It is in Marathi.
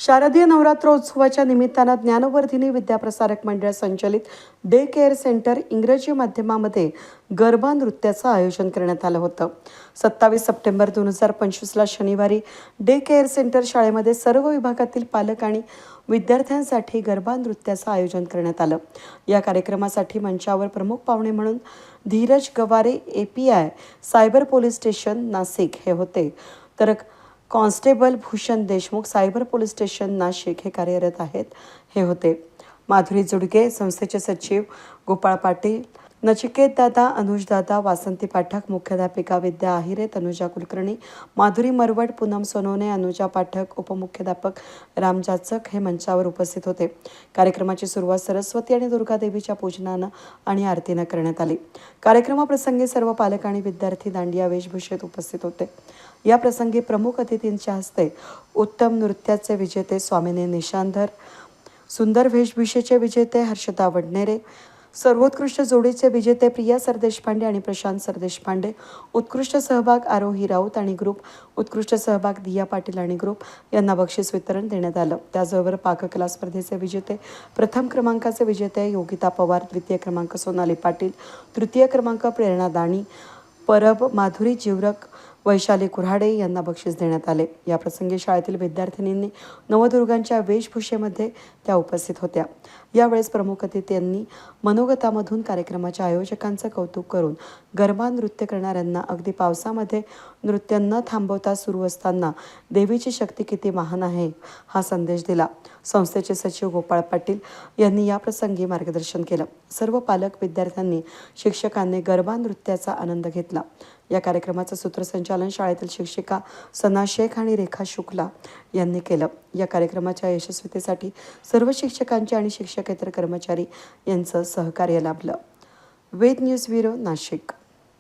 शारदीय नवरात्रोत्सवाच्या निमित्तानं ज्ञानवर्धिनी विद्याप्रसारक मंडळ संचलित डे केअर सेंटर इंग्रजी माध्यमामध्ये गरबा नृत्याचं आयोजन करण्यात आलं होतं. 27 सप्टेंबर 2025ला शनिवारी डे केअर सेंटर शाळेमध्ये सर्व विभागातील पालक आणि विद्यार्थ्यांसाठी गरबा नृत्याचं आयोजन करण्यात आलं. या कार्यक्रमासाठी मंचावर प्रमुख पाहुणे म्हणून Dheeraj Gaware API cyber police station Nashik हे होते, तर constable Bhushan Deshmukh cyber police station Nashik हे कार्यरत आहेत हे होते. माधुरी जुडगे संस्थेचे सचिव, गोपाळ पाटील, नचिकेत दादा, अनुज दादा, वासंती पाठक, मुख्याध्यापिका विद्या आहिरे, तनुजा कुलकर्णी, माधुरी मरवट, पूनम सोनवणे, अनुजा पाठक, उपमुख्याध्यापक राम जाचक हे मंचावर उपस्थित होते. कार्यक्रमाची सुरुवात सरस्वती आणि दुर्गा देवीच्या पूजनानं आणि आरतीनं करण्यात आली. कार्यक्रमाप्रसंगी सर्व पालक आणि विद्यार्थी दांडिया वेशभूषेत उपस्थित होते. या प्रसंगी प्रमुख अतिथींच्या हस्ते उत्तम नृत्याचे विजेते स्वामिनी निशांधर, सुंदर वेशभूषेचे विजेते हर्षदा वडनेरे, सर्वोत्कृष्ट जोडीचे विजेते प्रिया सरदेशपांडे आणि प्रशांत सरदेशपांडे, उत्कृष्ट सहभाग आरोही राऊत आणि ग्रुप, उत्कृष्ट सहभाग दिया पाटील आणि ग्रुप यांना बक्षीस वितरण देण्यात आलं. त्याचबरोबर पाककला स्पर्धेचे विजेते, प्रथम क्रमांकाचे विजेते योगिता पवार, द्वितीय क्रमांक सोनाली पाटील, तृतीय क्रमांक प्रेरणा दाणी, परब माधुरी जिवरक, वैशाली कुऱ्हाडे यांना बक्षीस देण्यात आले. या प्रसंगी शाळेतील विद्यार्थिनींनी नवदुर्गांच्या वेशभूषेमध्ये त्या उपस्थित होत्या. यावेळेस प्रमुख अतिथींनी मनोगतामधून कार्यक्रमाच्या आयोजकांचं कौतुक करून गरबा नृत्य करणाऱ्यांना अगदी पावसामध्ये नृत्य न थांबवता सुरू असताना देवीची शक्ती किती महान आहे हा संदेश दिला. संस्थेचे सचिव गोपाळ पाटील यांनी या प्रसंगी मार्गदर्शन केलं. सर्व पालक, विद्यार्थ्यांनी, शिक्षकांनी गरबा नृत्याचा आनंद घेतला. या कार्यक्रमाचं सूत्रसंचालन शाळेतील शिक्षिका सना शेख आणि रेखा शुक्ला यांनी केलं. या कार्यक्रमाच्या यशस्वीतेसाठी सर्व शिक्षकांचे आणि शिक्षकेतर कर्मचारी यांचं सहकार्य लाभलं. वेद न्यूज ब्युरो, नाशिक.